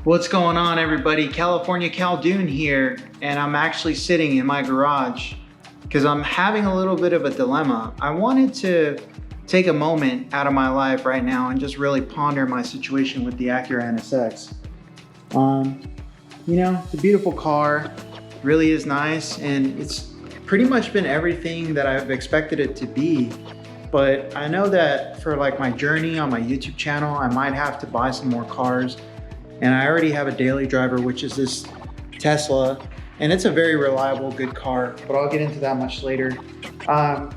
What's going on, everybody? California Kaldune here, and I'm actually sitting in my garage because I'm having a little bit of a dilemma. I wanted to take a moment out of my life right now and just really ponder my situation with the Acura NSX. It's a beautiful car, really is nice, and it's pretty much been everything that I've expected it to be. But I know that for like my journey on my YouTube channel, I might have to buy some more cars. And I already have a daily driver, which is this Tesla, and it's a very reliable, good car, but I'll get into that much later. But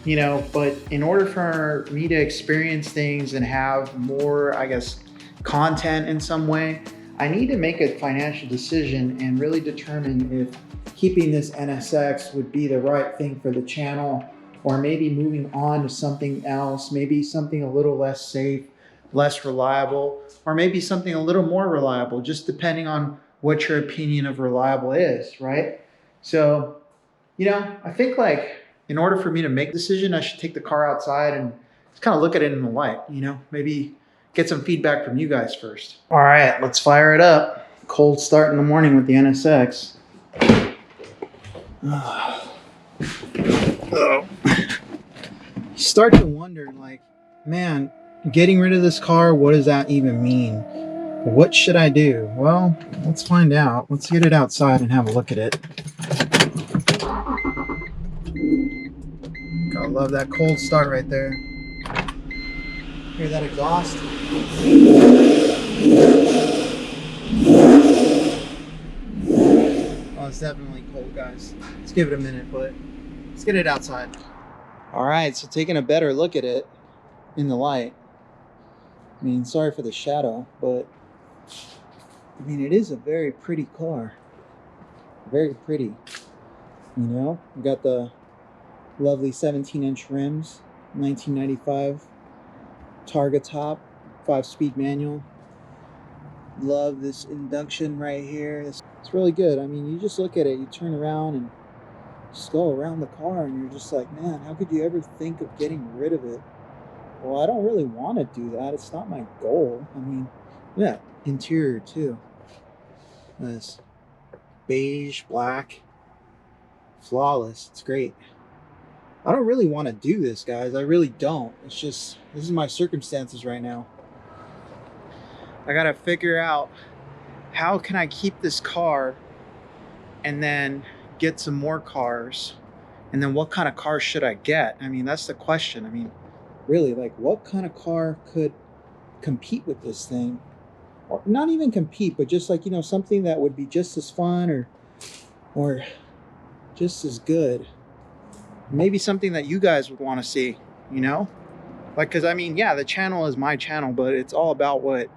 in order for me to experience things and have more, I guess, content in some way, I need to make a financial decision and really determine if keeping this NSX would be the right thing for the channel, or maybe moving on to something else, maybe something a little less safe, less reliable, or maybe something a little more reliable, just depending on what your opinion of reliable is, right? So, I think like in order for me to make a decision, I should take the car outside and just kind of look at it in the light, maybe get some feedback from you guys first. All right, let's fire it up. Cold start in the morning with the NSX. You start to wonder, like, man, getting rid of this car, what does that even mean? What should I do? Well, let's find out. Let's get it outside and have a look at it. Gotta love that cold start right there. Hear that exhaust? Oh, it's definitely cold, guys. Let's give it a minute, but let's get it outside. All right, so taking a better look at it in the light. I mean, sorry for the shadow, but I mean, it is a very pretty car. Very pretty. We got the lovely 17-inch rims, 1995 Targa top, 5-speed manual. Love this induction right here. It's really good. I mean, you just look at it, you turn around and just go around the car and you're just like, man, how could you ever think of getting rid of it? Well, I don't really want to do that. It's not my goal. I mean, yeah, interior too. This beige, black, flawless. It's great. I don't really want to do this, guys. I really don't. It's just, this is my circumstances right now. I got to figure out how can I keep this car and then get some more cars. And then what kind of car should I get? I mean, that's the question. I mean, really, like, what kind of car could compete with this thing? Or not even compete, but just like, something that would be just as fun or just as good. Maybe something that you guys would want to see, like, because I mean, yeah, the channel is my channel, but it's all about what,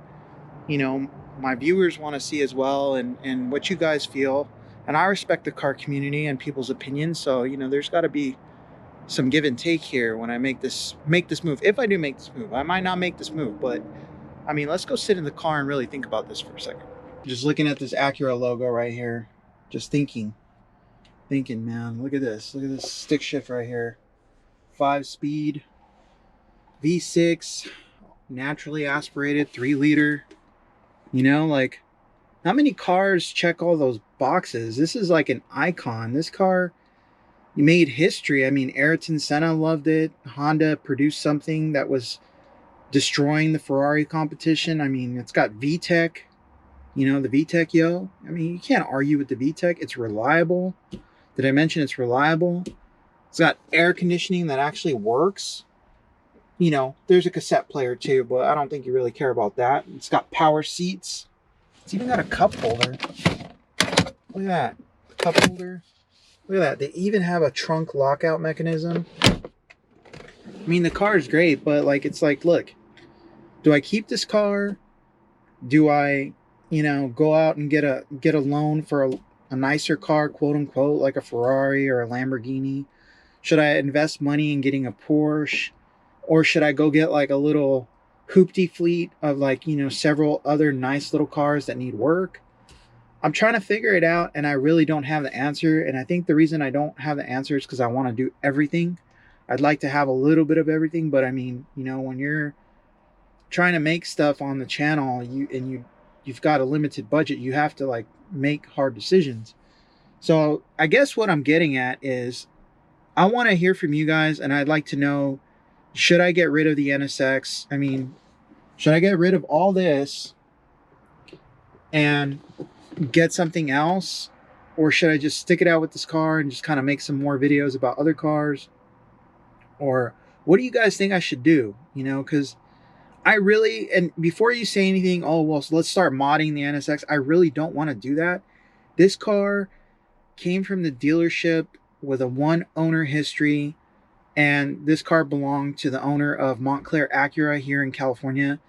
my viewers want to see as well, and what you guys feel. And I respect the car community and people's opinions. So, there's got to be some give and take here when I make this move. If I do make this move, I might not make this move, but I mean, let's go sit in the car and really think about this for a second. Just looking at this Acura logo right here, just thinking, man, look at this stick shift right here. 5-speed, V6, naturally aspirated, 3-liter. Like, not many cars check all those boxes. This is like an icon. This car made history. I mean, Ayrton Senna loved it. Honda produced something that was destroying the Ferrari competition. I mean, it's got VTEC, the VTEC, yo. I mean, you can't argue with the VTEC. It's reliable. Did I mention it's reliable? It's got air conditioning that actually works. There's a cassette player too, but I don't think you really care about that. It's got power seats. It's even got a cup holder. Look at that. Cup holder. Look at that. They even have a trunk lockout mechanism. I mean, the car is great, but like, it's like, look, do I keep this car? Do I, go out and get a loan for a nicer car, quote unquote, like a Ferrari or a Lamborghini? Should I invest money in getting a Porsche? Or should I go get like a little hoopty fleet of like, several other nice little cars that need work? I'm trying to figure it out, and I really don't have the answer. And I think the reason I don't have the answer is because I want to do everything. I'd like to have a little bit of everything, but I mean, when you're trying to make stuff on the channel, you you've got a limited budget, you have to like make hard decisions. So I guess what I'm getting at is I want to hear from you guys, and I'd like to know, should I get rid of the NSX? I mean, should I get rid of all this and get something else? Or should I just stick it out with this car and just kind of make some more videos about other cars? Or what do you guys think I should do? You know, because I really, and before you say anything, oh, well, so let's start modding the NSX, I really don't want to do that. This car came from the dealership with a one owner history, and this car belonged to the owner of Montclair Acura here in California,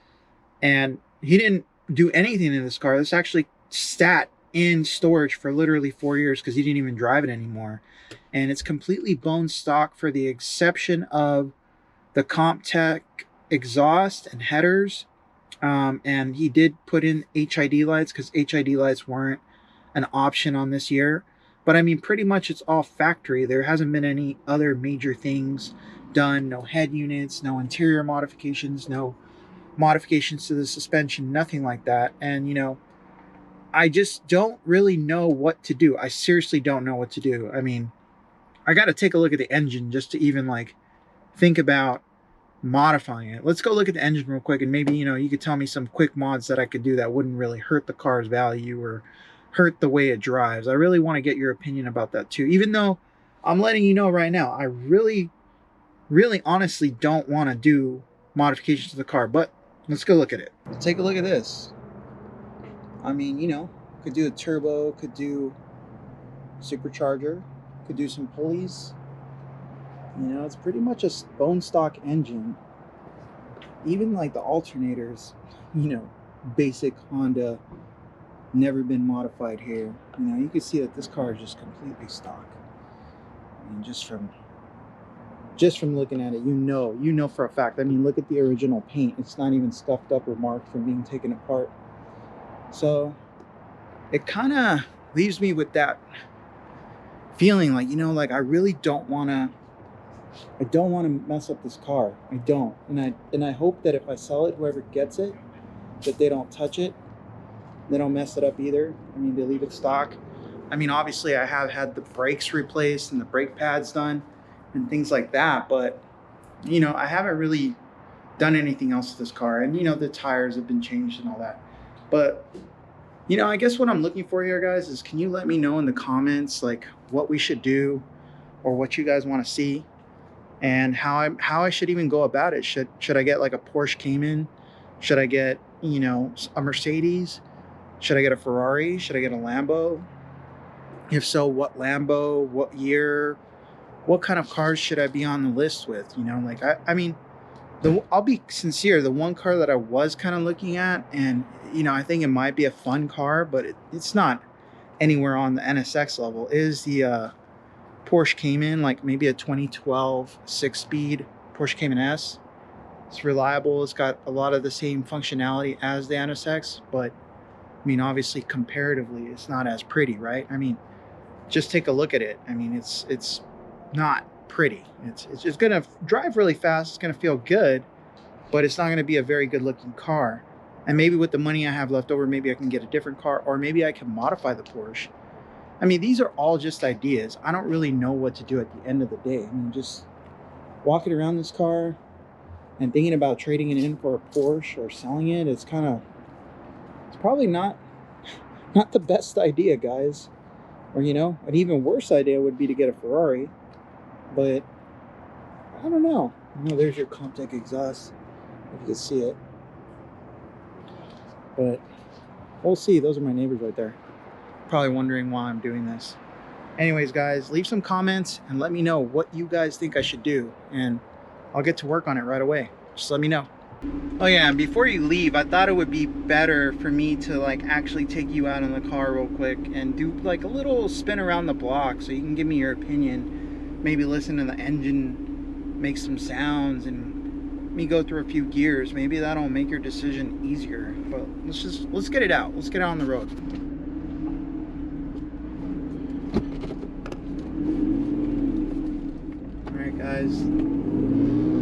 and he didn't do anything to this car. This actually sat in storage for literally 4 years because he didn't even drive it anymore, and it's completely bone stock for the exception of the CompTech exhaust and headers, and he did put in HID lights because HID lights weren't an option on this year. But I mean, pretty much it's all factory. There hasn't been any other major things done. No head units, no interior modifications, no modifications to the suspension, nothing like that. And, you know, I just don't really know what to do. I seriously don't know what to do. I mean, I got to take a look at the engine just to even like think about modifying it. Let's go look at the engine real quick, and maybe, you know, you could tell me some quick mods that I could do that wouldn't really hurt the car's value or hurt the way it drives. I really want to get your opinion about that too, even though I'm letting you know right now, I really honestly don't want to do modifications to the car. But let's go look at it. Take a look at this. I mean, you know, could do a turbo, could do supercharger, could do some pulleys. You know, it's pretty much a bone stock engine. Even like the alternators, you know, basic Honda, never been modified here. You know, you can see that this car is just completely stock. I mean, just from looking at it, you know for a fact. I mean, look at the original paint. It's not even scuffed up or marked from being taken apart. So it kind of leaves me with that feeling like, you know, like I really don't want to mess up this car. I don't. And I hope that if I sell it, whoever gets it, that they don't touch it. They don't mess it up either. I mean, they leave it stock. I mean, obviously I have had the brakes replaced and the brake pads done and things like that, but you know, I haven't really done anything else to this car. And you know, the tires have been changed and all that. But you know, I guess what I'm looking for here, guys, is can you let me know in the comments like what we should do or what you guys want to see and how I should even go about it. Should I get like a Porsche Cayman? Should I get, you know, a Mercedes? Should I get a Ferrari? Should I get a Lambo? If so, what Lambo? What year? What kind of cars should I be on the list with? You know, like I mean, I'll be sincere. The one car that I was kind of looking at, and you know, I think it might be a fun car, but it's not anywhere on the NSX level, is the Porsche Cayman, like maybe a 2012 6-speed Porsche Cayman S. It's reliable. It's got a lot of the same functionality as the NSX, but I mean, obviously, comparatively, it's not as pretty, right? I mean, just take a look at it. I mean, it's not pretty. It's going to drive really fast. It's going to feel good, but it's not going to be a very good looking car. And maybe with the money I have left over, maybe I can get a different car, or maybe I can modify the Porsche. I mean, these are all just ideas. I don't really know what to do at the end of the day. I mean, just walking around this car and thinking about trading it in for a Porsche or selling it, it's probably not the best idea, guys. Or, you know, an even worse idea would be to get a Ferrari. But I don't know. You know, there's your CompTech exhaust, if you can see it. But we'll see. Those are my neighbors right there. Probably wondering why I'm doing this. Anyways, guys, leave some comments and let me know what you guys think I should do, and I'll get to work on it right away. Just let me know. Oh yeah, and before you leave, I thought it would be better for me to like actually take you out in the car real quick and do like a little spin around the block so you can give me your opinion. Maybe listen to the engine make some sounds and me go through a few gears. Maybe that'll make your decision easier. But let's get it out. Let's get out on the road. All right, guys.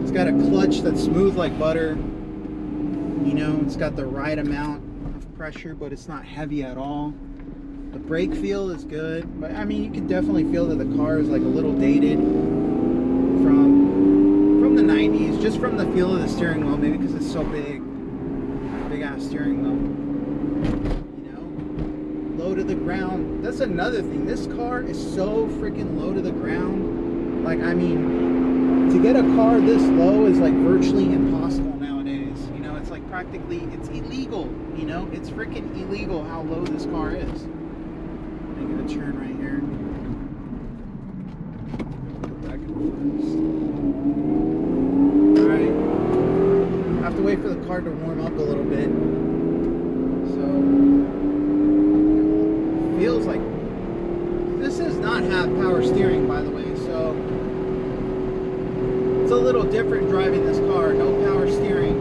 It's got a clutch that's smooth like butter. You know, it's got the right amount of pressure, but it's not heavy at all. The brake feel is good, but I mean, you can definitely feel that the car is like a little dated from the 90s, just from the feel of the steering wheel, maybe because it's so big ass steering wheel. You know, low to the ground. That's another thing. This car is so freaking low to the ground. Like, I mean, to get a car this low is like virtually impossible nowadays. You know, it's like practically, it's illegal. You know, it's freaking illegal how low this car is. Make a turn right here. Go back in first. Alright. I have to wait for the car to warm up a little bit. So, feels like this does not have power steering, by the way. So, it's a little different driving this car. No power steering.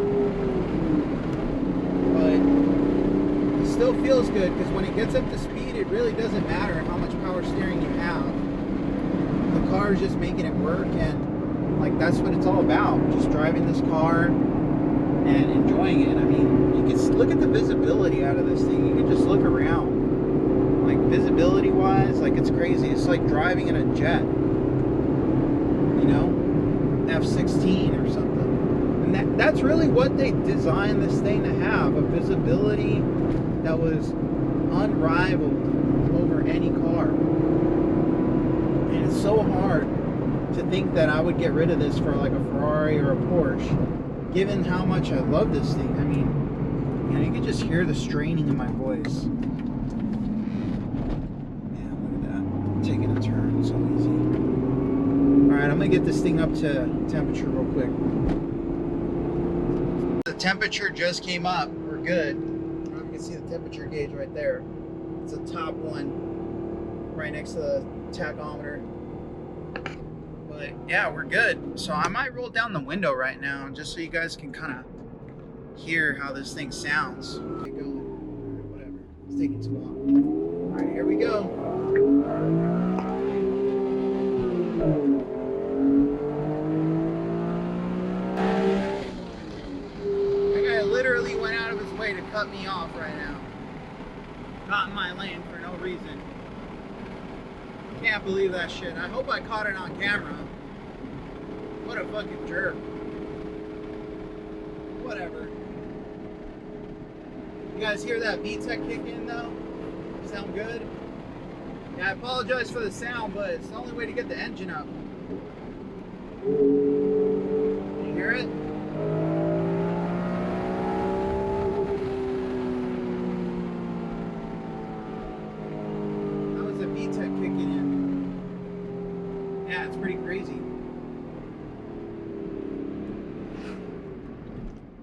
But it still feels good because when it gets up to speed, it really doesn't matter how much power steering you have. The car is just making it work, and like that's what it's all about. Just driving this car and enjoying it. I mean, you can look at the visibility out of this thing. You can just look around. Like visibility wise, like it's crazy. It's like driving in a jet. You know? F-16 or something. And that's really what they designed this thing to have. A visibility that was unrivaled over any car. And it's so hard to think that I would get rid of this for like a Ferrari or a Porsche, given how much I love this thing. I mean, you know, you can just hear the straining in my voice. Yeah, look at that. I'm taking a turn, so easy. Alright, I'm gonna get this thing up to temperature real quick. The temperature just came up. We're good. You can see the temperature gauge right there. It's the top one right next to the tachometer. But yeah, we're good. So I might roll down the window right now just so you guys can kind of hear how this thing sounds. Okay, go. Whatever. It's taking too long. Alright, here we go. That guy literally went out of his way to cut me off right now. Not in my lane for no reason. Can't believe that shit. I hope I caught it on camera. What a fucking jerk. Whatever. You guys hear that VTEC kick in though? Sound good? Yeah, I apologize for the sound, but it's the only way to get the engine up. You hear it? That was a VTEC kicking in. Yeah, it's pretty crazy.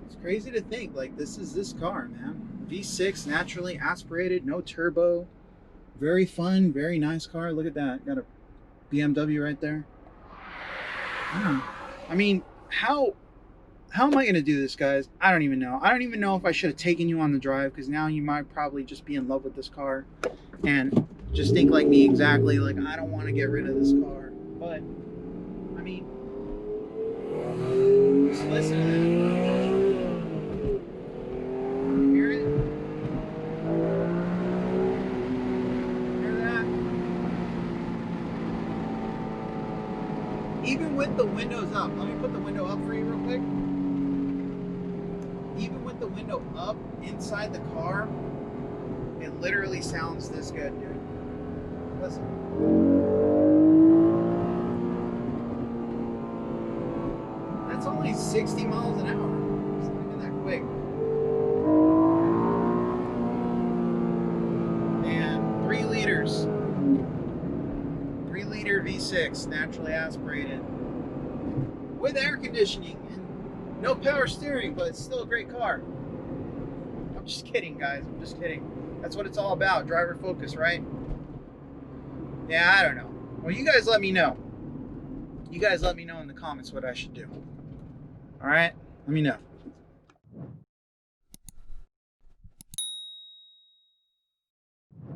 It's crazy to think, like, this is this car, man. V6, naturally aspirated, no turbo. Very fun, very nice car. Look at that. Got a BMW right there. I mean, how am I going to do this, guys? I don't even know. I don't even know if I should have taken you on the drive, because now you might probably just be in love with this car and just think like me exactly. Like, I don't want to get rid of this car. But, I mean, just listen to that. Hear it? Hear that? Even with the windows up, let me put the window up for you real quick. Even with the window up inside the car, it literally sounds this good, dude. Listen. That's only 60 miles an hour. It's not even that quick. And 3 liters. 3 liter V6, naturally aspirated. With air conditioning and no power steering, but it's still a great car. I'm just kidding, guys. I'm just kidding. That's what it's all about. Driver focus, right? Yeah, I don't know. Well, you guys let me know. You guys let me know in the comments what I should do. All right? Let me know.